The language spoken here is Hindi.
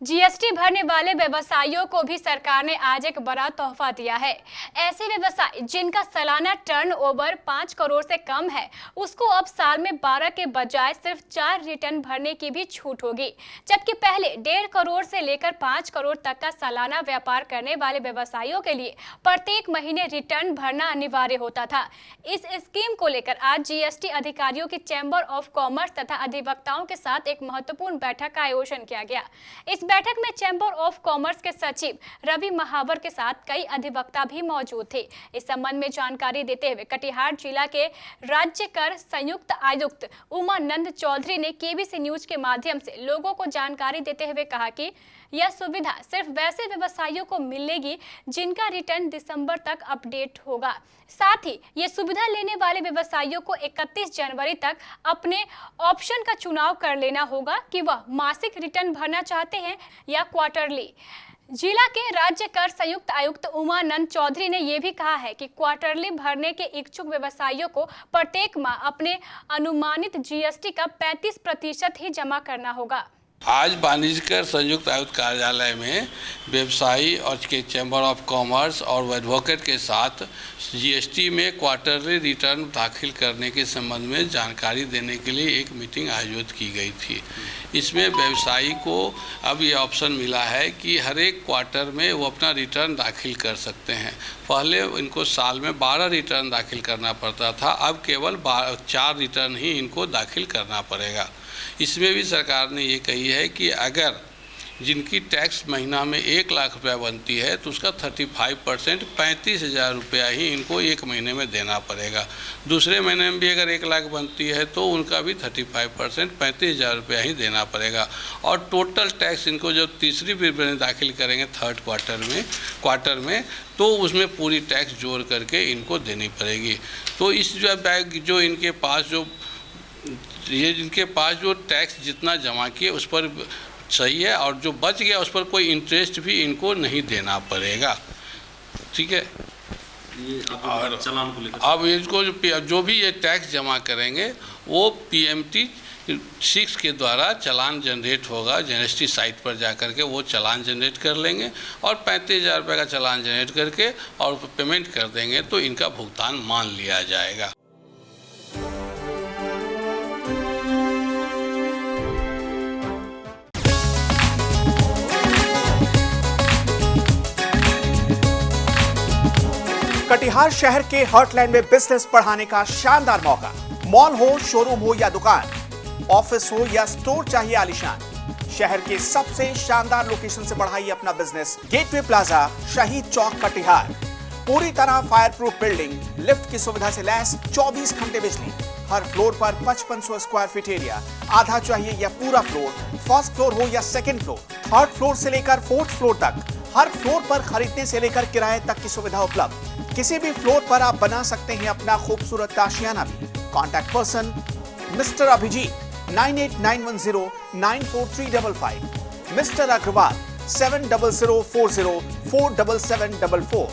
जीएसटी भरने वाले व्यवसायियों को भी सरकार ने आज एक बड़ा तोहफा दिया है। ऐसे व्यवसाय जिनका सालाना टर्नओवर 5 करोड़ से कम है, उसको अब साल में 12 के बजाय सिर्फ 4 रिटर्न भरने की भी छूट होगी। जबकि पहले 1.5 करोड़ से लेकर 5 करोड़ तक का सालाना व्यापार करने वाले व्यवसायियों के लिए प्रत्येक महीने रिटर्न भरना अनिवार्य होता था। इस स्कीम को लेकर आज जीएसटी अधिकारियों की चैम्बर ऑफ कॉमर्स तथा अधिवक्ताओं के साथ एक महत्वपूर्ण बैठक का आयोजन किया गया। इस बैठक में चैम्बर ऑफ कॉमर्स के सचिव रवि महावर के साथ कई अधिवक्ता भी मौजूद थे। इस संबंध में जानकारी देते हुए कटिहार जिला के राज्य कर संयुक्त आयुक्त उमानंद चौधरी ने केबीसी न्यूज के माध्यम से लोगों को जानकारी देते हुए कहा कि यह सुविधा सिर्फ वैसे व्यवसायियों को मिलेगी जिनका रिटर्न दिसंबर तक अपडेट होगा। साथ ही ये सुविधा लेने वाले व्यवसायियों को 31 जनवरी तक अपने ऑप्शन का चुनाव कर लेना होगा कि वह मासिक रिटर्न भरना चाहते हैं या क्वार्टरली। जिला के राज्य कर संयुक्त आयुक्त उमानंद चौधरी ने यह भी कहा है कि क्वार्टरली भरने के इच्छुक व्यवसायियों को प्रत्येक माह अपने अनुमानित जीएसटी का 35% ही जमा करना होगा। आज वाणिज्य कर संयुक्त आयुक्त कार्यालय में व्यवसायी और के चैम्बर ऑफ कॉमर्स और एडवोकेट के साथ जीएसटी में क्वार्टरली रिटर्न दाखिल करने के संबंध में जानकारी देने के लिए एक मीटिंग आयोजित की गई थी। इसमें व्यवसायी को अब ये ऑप्शन मिला है कि हर एक क्वार्टर में वो अपना रिटर्न दाखिल कर सकते हैं। पहले इनको साल में 12 रिटर्न दाखिल करना पड़ता था, अब केवल 4 रिटर्न ही इनको दाखिल करना पड़ेगा। इसमें भी सरकार ने ये कही है कि अगर जिनकी टैक्स महीना में 1 लाख रुपया बनती है तो उसका 35% 35,000 रुपया ही इनको एक महीने में देना पड़ेगा। दूसरे महीने में भी अगर 1 लाख बनती है तो उनका भी 35% 35,000 रुपया ही देना पड़ेगा। और टोटल टैक्स इनको जब तीसरी विवरणी दाखिल करेंगे थर्ड क्वार्टर में तो उसमें पूरी टैक्स जोड़ करके इनको देनी पड़ेगी। तो इस जो इनके पास जिनके पास जो टैक्स जितना जमा किए उस पर सही है, और जो बच गया उस पर कोई इंटरेस्ट भी इनको नहीं देना पड़ेगा। ठीक है। और चालान को लेकर अब इनको जो भी ये टैक्स जमा करेंगे वो PMT 6 के द्वारा चालान जनरेट होगा। जीएसटी साइट पर जा कर के वो चालान जनरेट कर लेंगे और 35,000 रुपये का चालान जनरेट करके और पेमेंट कर देंगे तो इनका भुगतान मान लिया जाएगा। कटिहार शहर के हार्टलैंड में बिजनेस बढ़ाने का शानदार मौका। मॉल हो, शोरूम हो या दुकान, ऑफिस हो या स्टोर चाहिए आलीशान, शहर के सबसे शानदार लोकेशन से बढ़ाइए अपना बिजनेस। गेटवे प्लाजा, शहीद चौक, कटिहार। पूरी तरह फायर प्रूफ बिल्डिंग, लिफ्ट की सुविधा से लैस, 24 घंटे बिजली, हर फ्लोर पर 5500 स्क्वायर फीट एरिया। आधा चाहिए या पूरा फ्लोर, फर्स्ट फ्लोर हो या सेकंड फ्लोर, थर्ड फ्लोर से लेकर फोर्थ फ्लोर तक, हर फ्लोर पर खरीदने से लेकर किराए तक की सुविधा उपलब्ध। किसी भी फ्लोर पर आप बना सकते हैं अपना खूबसूरत आशियाना भी। Contact person mister Abhijeet 9891094355, mister Agarwal 7004047744।